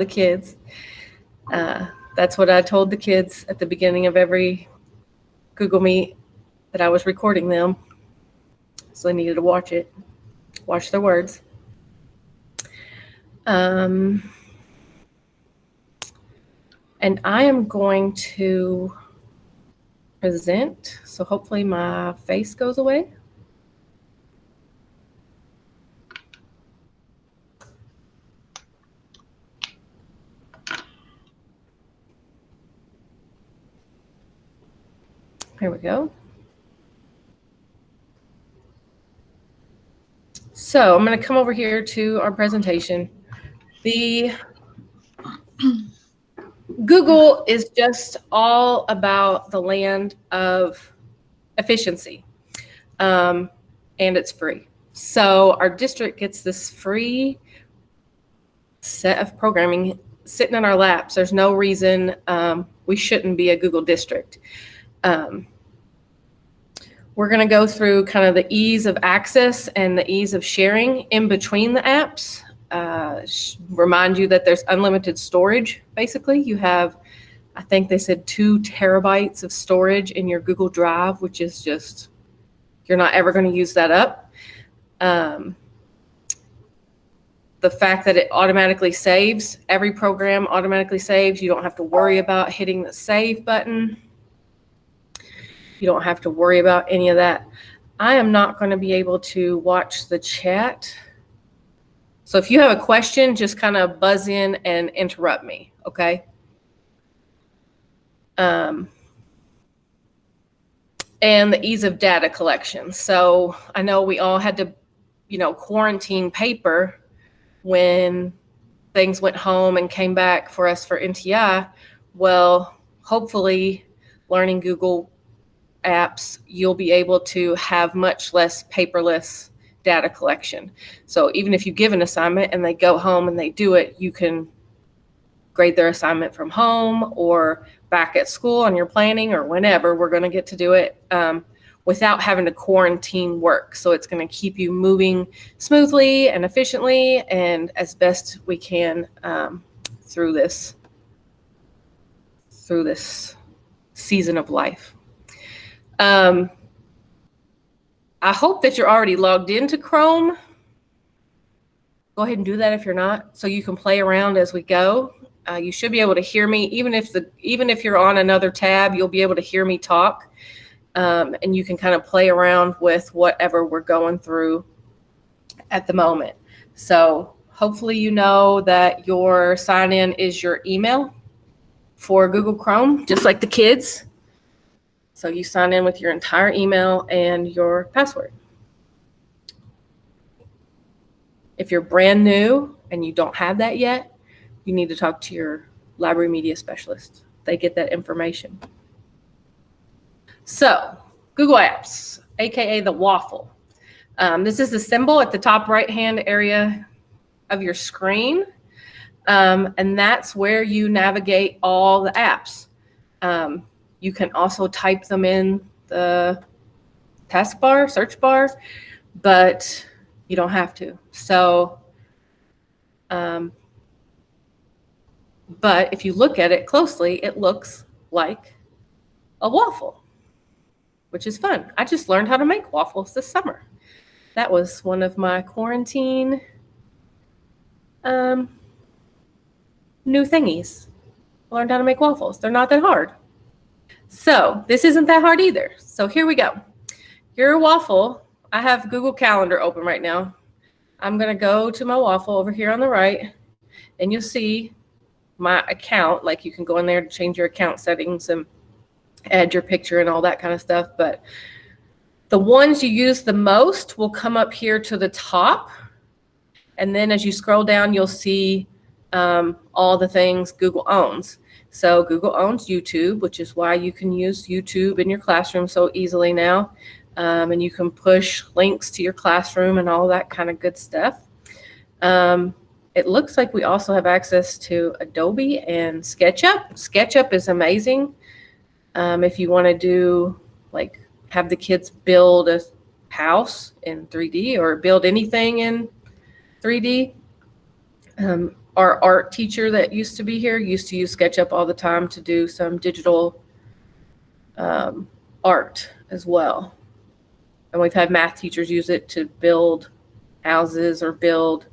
the kids. That's what I told the kids at the beginning of every Google Meet, that I was recording them. So they needed to watch it, watch their words. And I am going to present. So hopefully my face goes away. Here we go. So I'm going to come over here to our presentation. The Google is just all about the land of efficiency, and it's free. So our district gets this free set of programming sitting in our laps. There's no reason we shouldn't be a Google district. We're going to go through kind of the ease of access and the ease of sharing in between the apps. Remind you that there's unlimited storage. Basically, you have, I think they said 2 terabytes of storage in your Google Drive, which is just, you're not ever going to use that up. The fact that it automatically saves, every program automatically saves. You don't have to worry about hitting the save button. You don't have to worry about any of that. I am not going to be able to watch the chat. So if you have a question, just kind of buzz in and interrupt me, okay? And the ease of data collection. So I know we all had to, quarantine paper when things went home and came back for us for NTI. Well, hopefully learning Google apps, you'll be able to have much less paperless data collection. So even if you give an assignment and they go home and they do it, you can grade their assignment from home or back at school on your planning or whenever we're going to get to do it without having to quarantine work. So it's going to keep you moving smoothly and efficiently and as best we can through this season of life. I hope that you're already logged into Chrome. Go ahead and do that if you're not, so you can play around as we go. You should be able to hear me, even if you're on another tab, you'll be able to hear me talk, and you can kind of play around with whatever we're going through at the moment. So hopefully you know that your sign-in is your email for Google Chrome, just like the kids. So you sign in with your entire email and your password. If you're brand new and you don't have that yet, you need to talk to your library media specialist. They get that information. So Google Apps, AKA the Waffle. This is the symbol at the top right-hand area of your screen. And that's where you navigate all the apps. You can also type them in the taskbar, search bar, but you don't have to. So, but if you look at it closely, it looks like a waffle, which is fun. I just learned how to make waffles this summer. That was one of my quarantine new thingies. I learned how to make waffles. They're not that hard. So this isn't that hard either. So here we go. Your waffle, I have Google Calendar open right now. I'm going to go to my waffle over here on the right, and you'll see my account. Like you can go in there to change your account settings and add your picture and all that kind of stuff. But the ones you use the most will come up here to the top. And then as you scroll down, you'll see all the things Google owns. So Google owns YouTube, which is why you can use YouTube in your classroom so easily now. And you can push links to your classroom and all that kind of good stuff. It looks like we also have access to Adobe and SketchUp. SketchUp is amazing. If you want to do, like, have the kids build a house in 3D or build anything in 3D. our art teacher that used to be here used to use SketchUp all the time to do some digital art as well. And we've had math teachers use it to build houses or build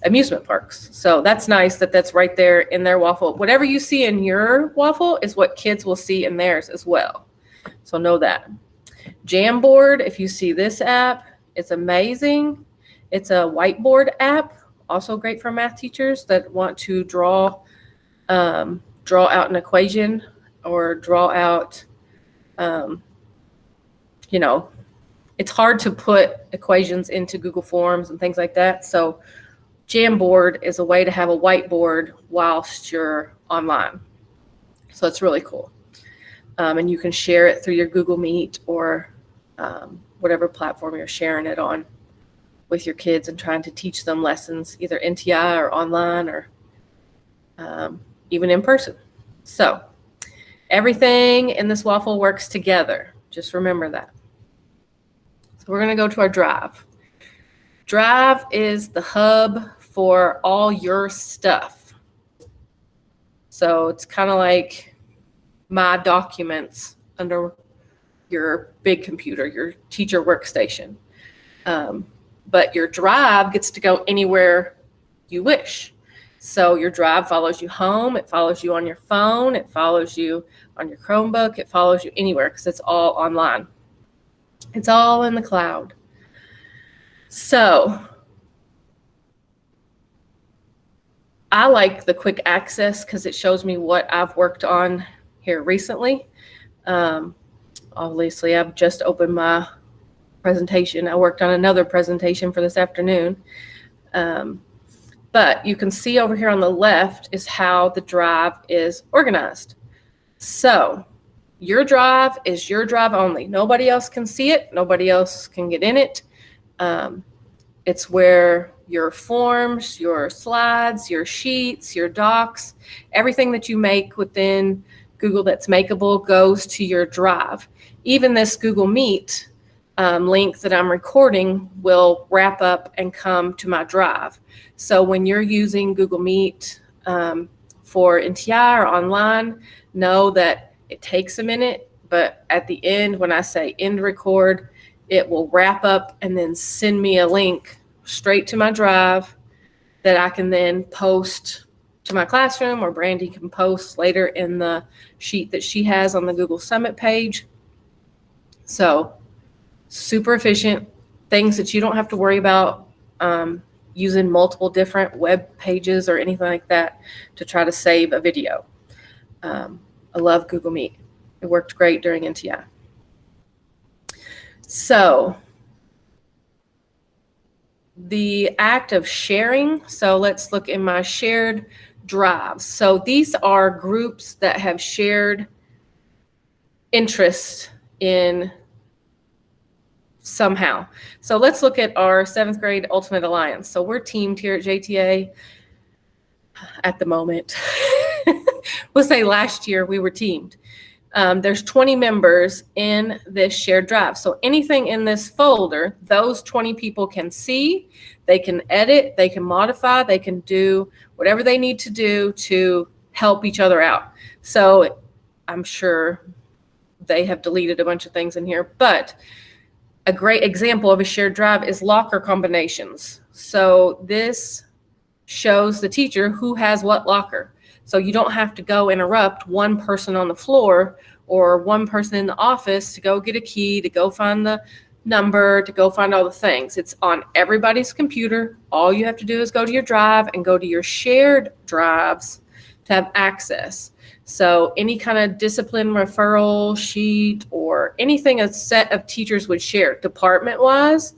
amusement parks. So that's nice that that's right there in their Waffle. Whatever you see in your Waffle is what kids will see in theirs as well. So know that. Jamboard, if you see this app, it's amazing. It's a whiteboard app, also great for math teachers that want to draw out an equation or draw out, it's hard to put equations into Google Forms and things like that. So Jamboard is a way to have a whiteboard whilst you're online. So it's really cool. And you can share it through your Google Meet or whatever platform you're sharing it on with your kids and trying to teach them lessons, either NTI or online or even in person. So everything in this Waffle works together. Just remember that. So we're going to go to our Drive. Drive is the hub for all your stuff. So it's kind of like My Documents under your big computer, your teacher workstation. But your Drive gets to go anywhere you wish. So your Drive follows you home, it follows you on your phone, it follows you on your Chromebook, it follows you anywhere because it's all online. It's all in the cloud. So I like the quick access because it shows me what I've worked on here recently. Obviously, I've just opened my presentation. I worked on another presentation for this afternoon. But you can see over here on the left is how the Drive is organized. So your Drive is your Drive only. Nobody else can see it. Nobody else can get in it. It's where your forms, your slides, your sheets, your docs, everything that you make within Google that's makeable goes to your Drive. Even this Google Meet link that I'm recording will wrap up and come to my Drive. So when you're using Google Meet for NTI or online, know that it takes a minute, but at the end, when I say end record, it will wrap up and then send me a link straight to my Drive that I can then post to my classroom, or Brandy can post later in the sheet that she has on the Google Summit page. So super efficient, things that you don't have to worry about using multiple different web pages or anything like that to try to save a video. I love Google Meet. It worked great during NTI. So the act of sharing. So let's look in my shared drives. So these are groups that have shared interest in somehow. So let's look at our 7th grade Ultimate Alliance. So we're teamed here at JTA at the moment. We'll say last year we were teamed. There's 20 members in this shared drive. So anything in this folder, those 20 people can see, they can edit, they can modify, they can do whatever they need to do to help each other out. So I'm sure they have deleted a bunch of things in here, but a great example of a shared drive is locker combinations. So this shows the teacher who has what locker. So you don't have to go interrupt one person on the floor or one person in the office to go get a key, to go find the number, to go find all the things. It's on everybody's computer. All you have to do is go to your drive and go to your shared drives to have access. So any kind of discipline referral sheet or anything a set of teachers would share, department-wise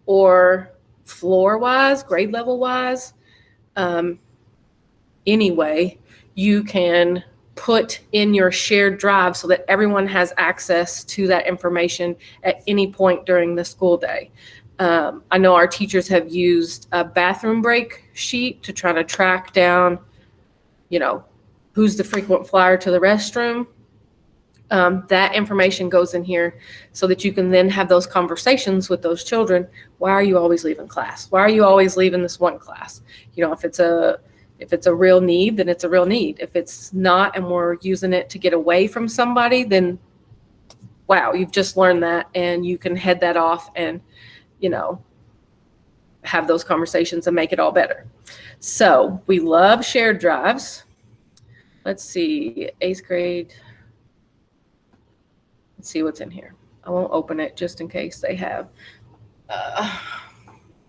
or floor-wise, grade level-wise, anyway, you can put in your shared drive so that everyone has access to that information at any point during the school day. I know our teachers have used a bathroom break sheet to try to track down, who's the frequent flyer to the restroom. That information goes in here so that you can then have those conversations with those children. Why are you always leaving class? Why are you always leaving this one class? If it's a real need, then it's a real need. If it's not, and we're using it to get away from somebody, then wow, you've just learned that, and you can head that off and, have those conversations and make it all better. So we love shared drives. Let's see, 8th grade. Let's see what's in here. I won't open it just in case they have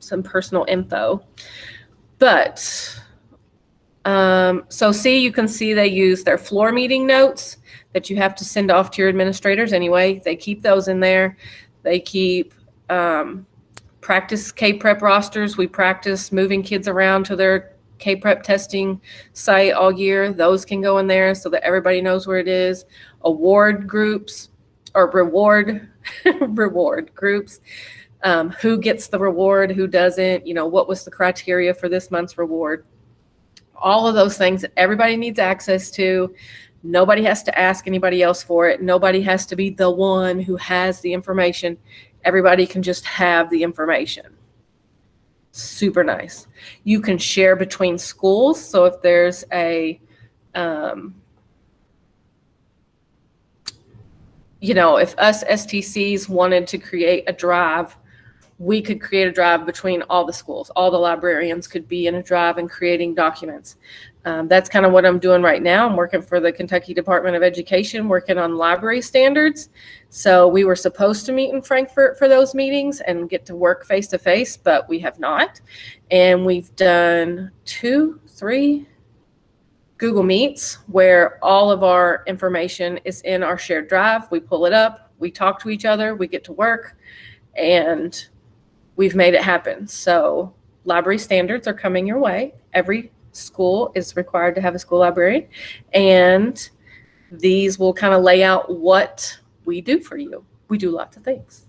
some personal info. But so see, you can see they use their floor meeting notes that you have to send off to your administrators anyway. They keep those in there. They keep practice K-Prep rosters. We practice moving kids around to their K-Prep testing site all year. Those can go in there so that everybody knows where it is. Award groups or reward groups. Who gets the reward, who doesn't, what was the criteria for this month's reward. All of those things that everybody needs access to. Nobody has to ask anybody else for it. Nobody has to be the one who has the information. Everybody can just have the information. Super nice. You can share between schools. So if there's if us STCs wanted to create a drive, we could create a drive between all the schools. All the librarians could be in a drive and creating documents. That's kind of what I'm doing right now. I'm working for the Kentucky Department of Education, working on library standards. So we were supposed to meet in Frankfurt for those meetings and get to work face-to-face, but we have not. And we've done 2-3 Google Meets where all of our information is in our shared drive. We pull it up, we talk to each other, we get to work, and we've made it happen. So library standards are coming your way. Every school is required to have a school librarian, and these will kind of lay out what we do for you. We do lots of things.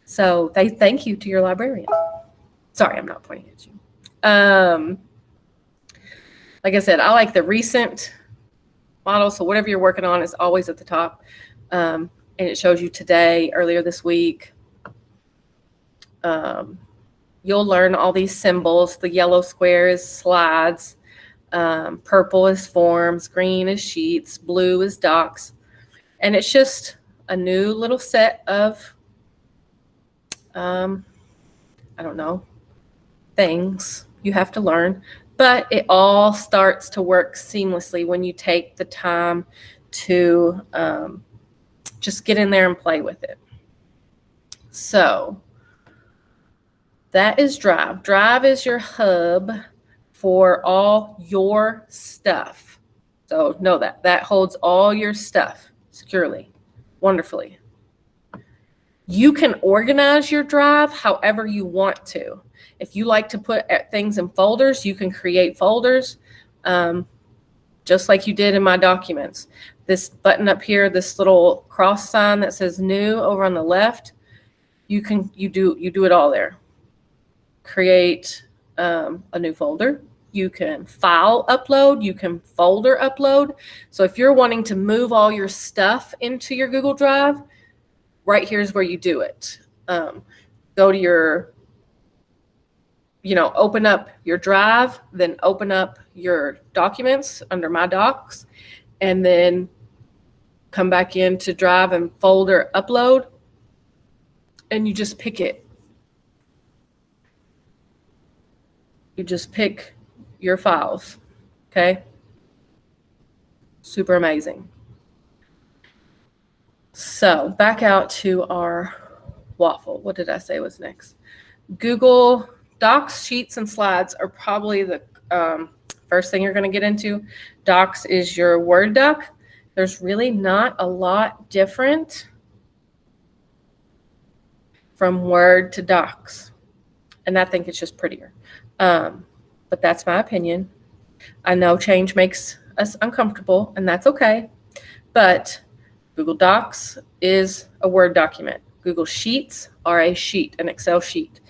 So they thank you to your librarian. Sorry, I'm not pointing at you. Like I said, I like the recent model. So whatever you're working on is always at the top. And it shows you today, earlier this week. You'll learn all these symbols. The yellow square is slides. Purple is forms. Green is sheets. Blue is docs. And it's just a new little set of, things you have to learn. But it all starts to work seamlessly when you take the time to just get in there and play with it. So that is Drive. Drive is your hub for all your stuff. So know that. That holds all your stuff securely, wonderfully. You can organize your Drive however you want to. If you like to put things in folders, you can create folders, just like you did in my documents. This button up here, this little cross sign that says new over on the left, you do it all there. Create a new folder. You can file upload. You can folder upload. So if you're wanting to move all your stuff into your Google Drive, right here's where you do it. Go to your, open up your Drive, then open up your documents under My Docs, and then come back into Drive and folder upload, and you just pick it. You just pick your files, okay? Super amazing. So back out to our Waffle. What did I say was next? Google Docs, Sheets, and Slides are probably the first thing you're going to get into. Docs is your Word doc. There's really not a lot different from Word to Docs. And I think it's just prettier. But that's my opinion. I know change makes us uncomfortable, and that's okay. But Google Docs is a Word document. Google Sheets are a sheet, an Excel sheet.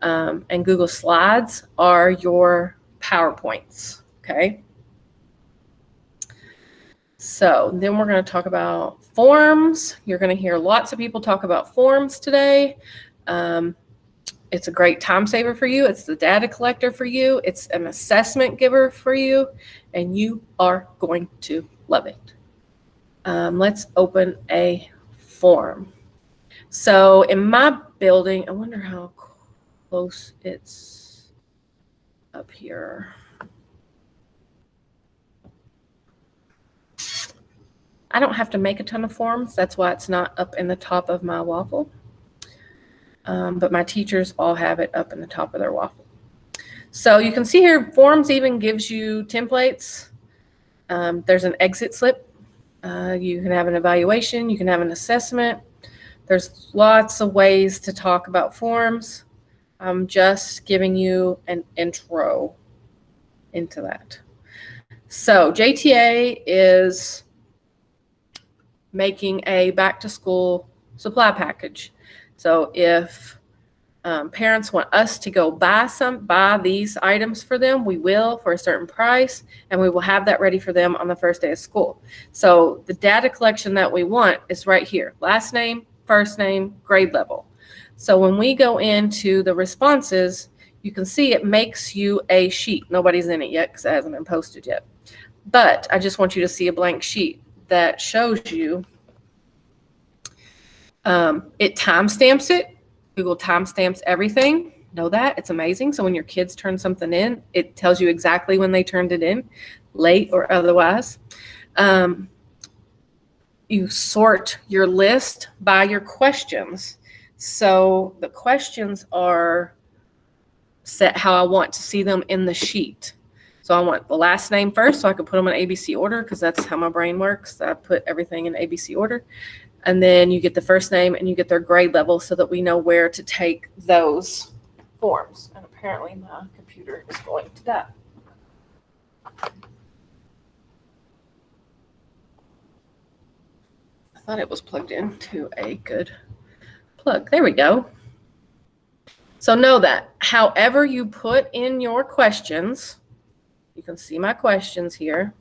And Google Slides are your PowerPoints, okay? So then we're going to talk about forms. You're going to hear lots of people talk about forms today. It's a great time saver for you. It's the data collector for you. It's an assessment giver for you, and you are going to love it. Let's open a form. So in my building, I wonder how close it's up here. I don't have to make a ton of forms. That's why it's not up in the top of my Waffle. But my teachers all have it up in the top of their Waffle. So you can see here, forms even gives you templates. There's an exit slip. You can have an evaluation. You can have an assessment. There's lots of ways to talk about forms. I'm just giving you an intro into that. So JTA is making a back to school supply package. So if parents want us to go buy these items for them, we will for a certain price, and we will have that ready for them on the first day of school. So the data collection that we want is right here: last name, first name, grade level. So when we go into the responses, you can see it makes you a sheet. Nobody's in it yet because it hasn't been posted yet. But I just want you to see a blank sheet that shows you, it timestamps it. Google timestamps everything. Know that? It's amazing. So when your kids turn something in, it tells you exactly when they turned it in, late or otherwise. You sort your list by your questions. So the questions are set how I want to see them in the sheet. So I want the last name first, so I can put them in ABC order, because that's how my brain works. I put everything in ABC order. And then you get the first name and you get their grade level, so that we know where to take those forms. And apparently my computer is going to die. I thought it was plugged into a good plug. There we go. So know that however you put in your questions, you can see my questions here,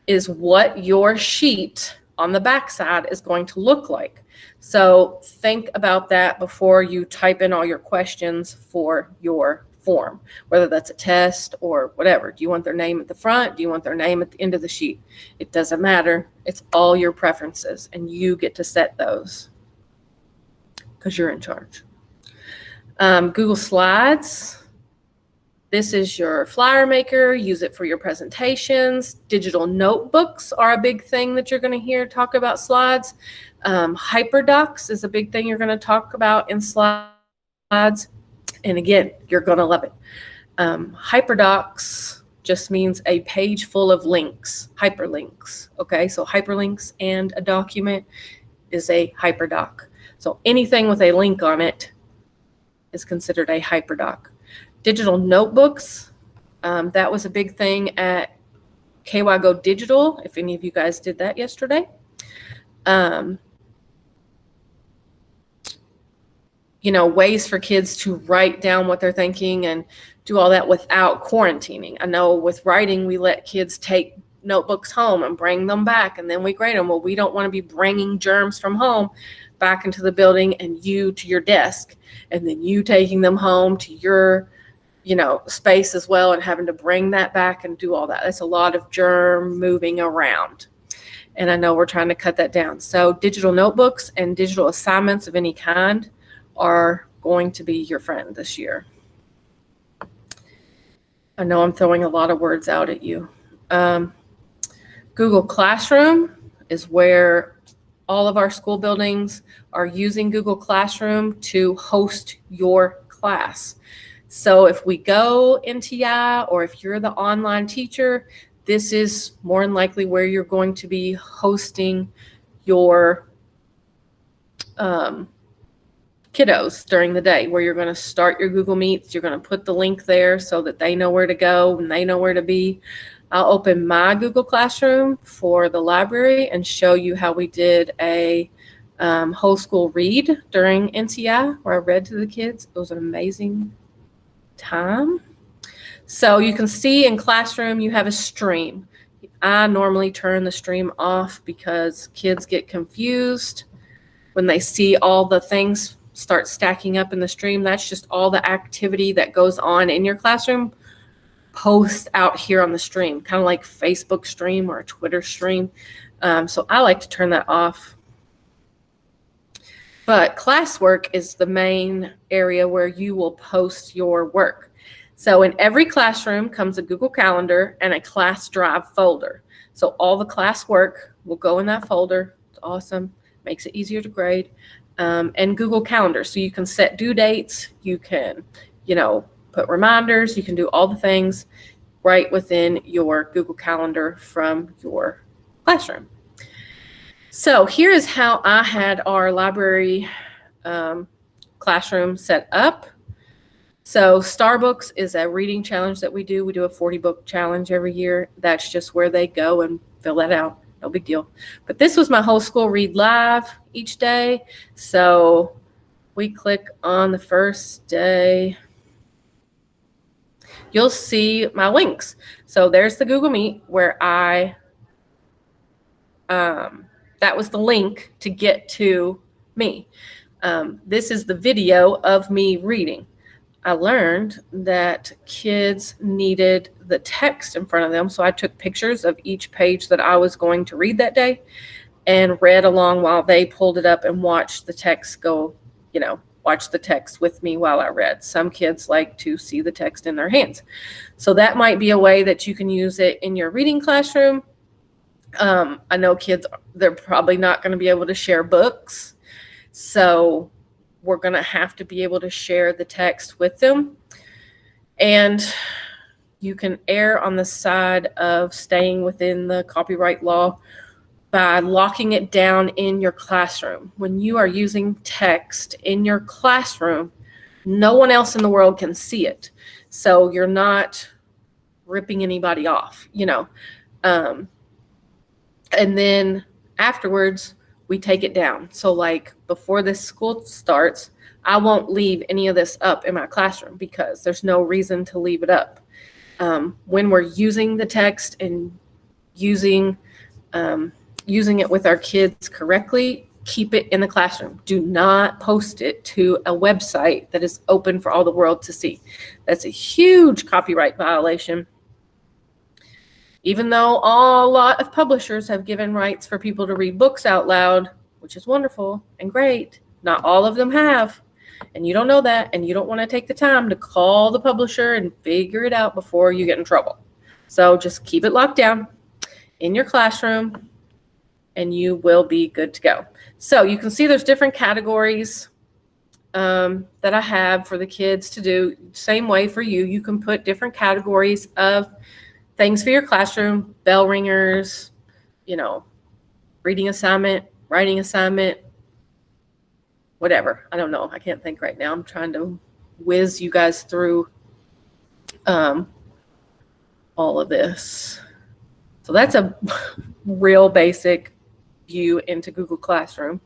is what your sheet on the backside is going to look like. So think about that before you type in all your questions for your form, whether that's a test or whatever. Do you want their name at the front? Do you want their name at the end of the sheet? It doesn't matter. It's all your preferences, and you get to set those because you're in charge. Google Slides. This is your flyer maker. Use it for your presentations. Digital notebooks are a big thing that you're going to hear talk about slides. Hyperdocs is a big thing you're going to talk about in slides. And again, you're going to love it. Hyperdocs just means a page full of links, hyperlinks. Okay, so hyperlinks and a document is a hyperdoc. So anything with a link on it is considered a hyperdoc. Digital notebooks, that was a big thing at KY Go Digital, if any of you guys did that yesterday. Ways for kids to write down what they're thinking and do all that without quarantining. I know with writing, we let kids take notebooks home and bring them back, and then we grade them. Well, we don't want to be bringing germs from home back into the building and you to your desk, and then you taking them home to your space as well, and having to bring that back and do all that. That's a lot of germ moving around. And I know we're trying to cut that down. So digital notebooks and digital assignments of any kind are going to be your friend this year. I know I'm throwing a lot of words out at you. Google Classroom is where all of our school buildings are using Google Classroom to host your class. So if we go NTI, or if you're the online teacher, this is more than likely where you're going to be hosting your kiddos during the day, where you're going to start your Google Meets. You're going to put the link there so that they know where to go and they know where to be. I'll open my Google Classroom for the library and show you how we did a whole school read during NTI, where I read to the kids. It was an amazing time. So you can see in Classroom, you have a stream. I normally turn the stream off because kids get confused when they see all the things start stacking up in the stream. That's just all the activity that goes on in your classroom post out here on the stream, kind of like Facebook stream or a Twitter stream. So I like to turn that off. But classwork is the main area where you will post your work. So in every classroom comes a Google Calendar and a class drive folder. So all the classwork will go in that folder. It's awesome. Makes it easier to grade. And Google Calendar. So you can set due dates. You can, put reminders. You can do all the things right within your Google Calendar from your classroom. So here is how I had our library classroom set up. So Starbooks is a reading challenge that we do. We do a 40-book challenge every year. That's just where they go and fill that out. No big deal. But this was my whole school read live each day. So we click on the first day. You'll see my links. So there's the Google Meet where that was the link to get to me. This is the video of me reading. I learned that kids needed the text in front of them, so I took pictures of each page that I was going to read that day and read along while they pulled it up and watched the text go, watch the text with me while I read. Some kids like to see the text in their hands. So that might be a way that you can use it in your reading classroom. I know kids, they're probably not going to be able to share books. So we're going to have to be able to share the text with them. And you can err on the side of staying within the copyright law by locking it down in your classroom. When you are using text in your classroom, no one else in the world can see it. So you're not ripping anybody off, and then afterwards, we take it down. So like before this school starts, I won't leave any of this up in my classroom because there's no reason to leave it up. When we're using the text and using it with our kids correctly, keep it in the classroom. Do not post it to a website that is open for all the world to see. That's a huge copyright violation. Even though a lot of publishers have given rights for people to read books out loud, which is wonderful and great, not all of them have. And you don't know that, and you don't want to take the time to call the publisher and figure it out before you get in trouble. So just keep it locked down in your classroom, and you will be good to go. So you can see there's different categories that I have for the kids to do. Same way for you. You can put different categories of things for your classroom, bell ringers, reading assignment, writing assignment, whatever. I don't know. I can't think right now. I'm trying to whiz you guys through all of this. So that's a real basic view into Google Classroom.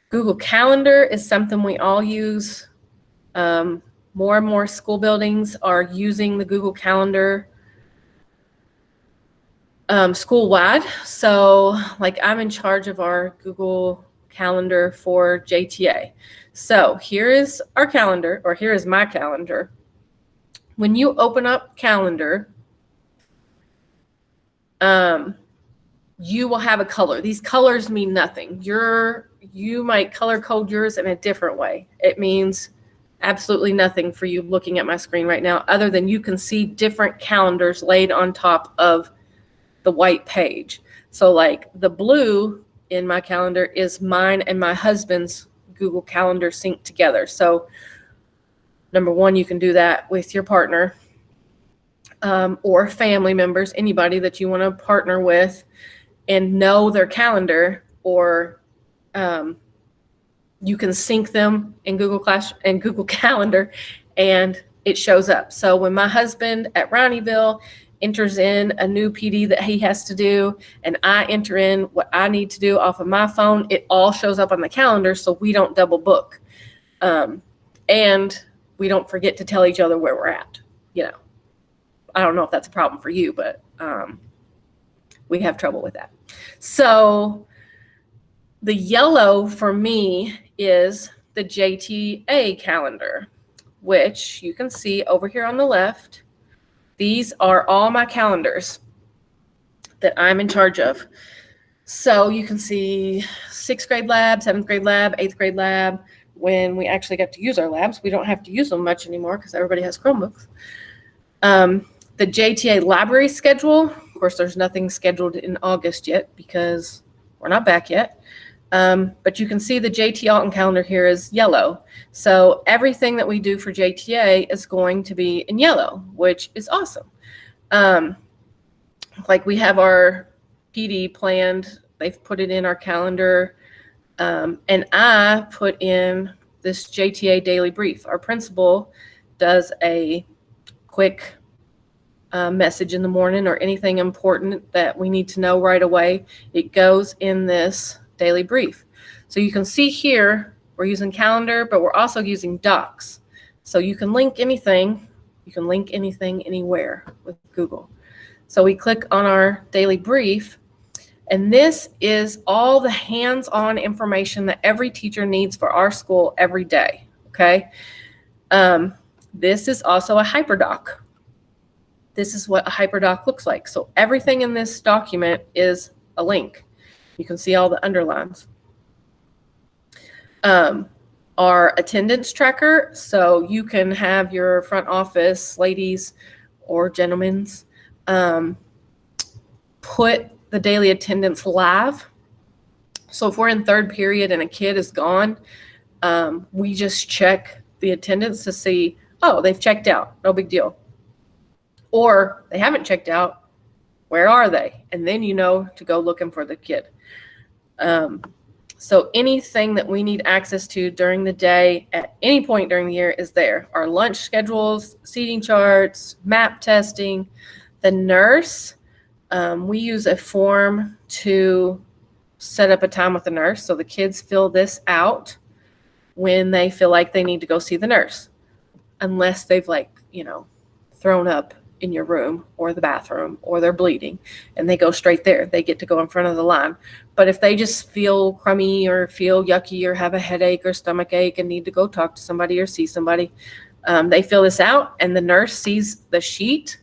Google Calendar is something we all use. More and more school buildings are using the Google Calendar school-wide. So like I'm in charge of our Google Calendar for JTA. So here is our calendar, or here is my calendar. When you open up Calendar, you will have a color. These colors mean nothing. You might color code yours in a different way. It means absolutely nothing for you looking at my screen right now, other than you can see different calendars laid on top of the white page. So like the blue in my calendar is mine and my husband's Google Calendar synced together. So number one, you can do that with your partner or family members, anybody that you want to partner with and know their calendar, or you can sync them in Google Calendar and it shows up. So when my husband at Ronnieville enters in a new PD that he has to do, and I enter in what I need to do off of my phone, it all shows up on the calendar so we don't double book. And we don't forget to tell each other where we're at. I don't know if that's a problem for you, but we have trouble with that. So the yellow for me is the JTA calendar, which you can see over here on the left. These are all my calendars that I'm in charge of. So you can see 6th grade lab, 7th grade lab, 8th grade lab. When we actually get to use our labs, we don't have to use them much anymore because everybody has Chromebooks. The JTA library schedule, of course, there's nothing scheduled in August yet because we're not back yet. But you can see the JT Alton calendar here is yellow. So everything that we do for JTA is going to be in yellow, which is awesome. Like we have our PD planned, they've put it in our calendar. And I put in this JTA daily brief. Our principal does a quick message in the morning or anything important that we need to know right away. It goes in this daily brief. So you can see here, we're using calendar, but we're also using docs. So you can link anything. You can link anything anywhere with Google. So we click on our daily brief, and this is all the hands-on information that every teacher needs for our school every day, okay? This is also a hyperdoc. This is what a hyperdoc looks like. So everything in this document is a link. You can see all the underlines. Our attendance tracker, so you can have your front office ladies or gentlemen's put the daily attendance live. So if we're in 3rd period and a kid is gone, we just check the attendance to see, oh, they've checked out, no big deal. Or they haven't checked out, where are they? And then you know to go looking for the kid. So anything that we need access to during the day at any point during the year is there. Our lunch schedules, seating charts, map testing. The nurse, we use a form to set up a time with the nurse. So the kids fill this out when they feel like they need to go see the nurse, unless they've thrown up in your room or the bathroom or they're bleeding and they go straight there. They get to go in front of the line. But if they just feel crummy or feel yucky or have a headache or stomach ache and need to go talk to somebody or see somebody, they fill this out and the nurse sees the sheet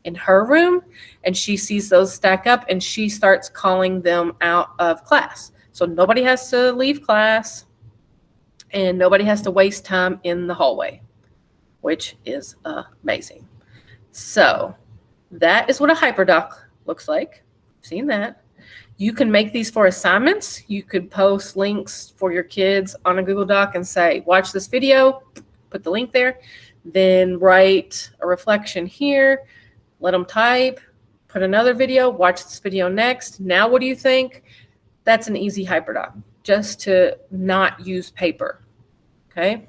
in her room and she sees those stack up and she starts calling them out of class. So nobody has to leave class and nobody has to waste time in the hallway, which is amazing. So that is what a hyperdoc looks like. Seen that. You can make these for assignments. You could post links for your kids on a Google Doc and say, watch this video, put the link there, then write a reflection here, let them type, put another video, watch this video next. Now what do you think? That's an easy hyperdoc, just to not use paper, okay?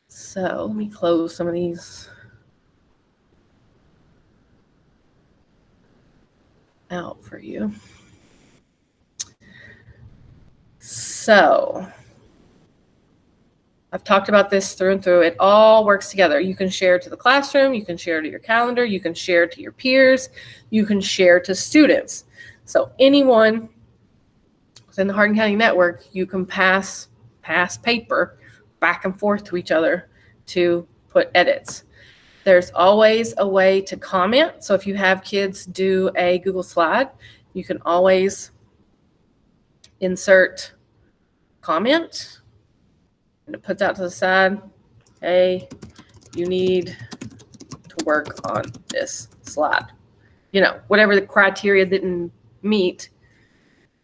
So let me close some of these out for you. So I've talked about this through and through. It all works together. You can share to the classroom. You can share to your calendar. You can share to your peers. You can share to students. So anyone within the Hardin County Network, you can pass paper back and forth to each other to put edits. There's always a way to comment. So if you have kids do a Google slide, you can always insert comment and it puts out to the side, hey, you need to work on this slide. Whatever the criteria didn't meet,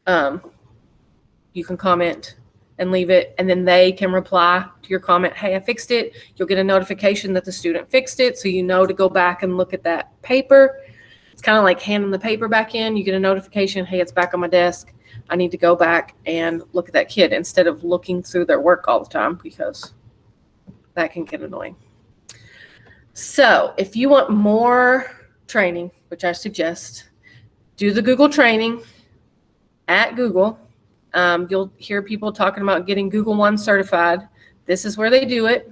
you can comment and leave it, and then they can reply to your comment, hey, I fixed it. You'll get a notification that the student fixed it, so you know to go back and look at that paper. It's kind of like handing the paper back in. You get a notification, hey, it's back on my desk. I need to go back and look at that kid instead of looking through their work all the time, because that can get annoying. So if you want more training, which I suggest, do the Google training at Google. You'll hear people talking about getting Google One certified. This is where they do it.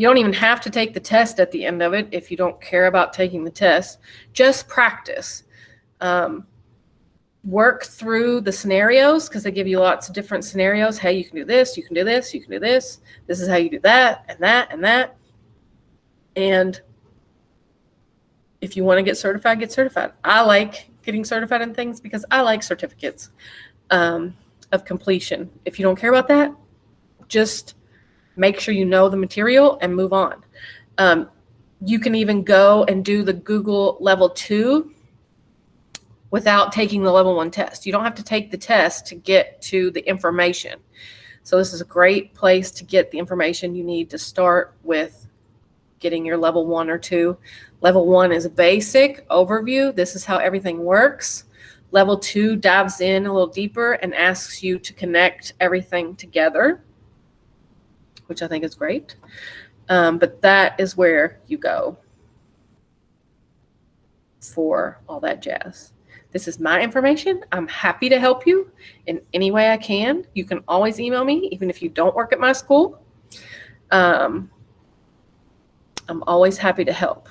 You don't even have to take the test at the end of it if you don't care about taking the test. Just practice. Work through the scenarios because they give you lots of different scenarios. Hey, you can do this, you can do this, you can do this. This is how you do that and that and that. And if you want to get certified, get certified. I like getting certified in things because I like certificates of completion. If you don't care about that, just make sure you know the material and move on. You can even go and do the Google level 2 without taking the level 1 test. You don't have to take the test to get to the information. So this is a great place to get the information you need to start with getting your level 1 or 2. Level 1 is a basic overview. This is how everything works. Level 2 dives in a little deeper and asks you to connect everything together, which I think is great. But that is where you go for all that jazz. This is my information. I'm happy to help you in any way I can. You can always email me, even if you don't work at my school. I'm always happy to help.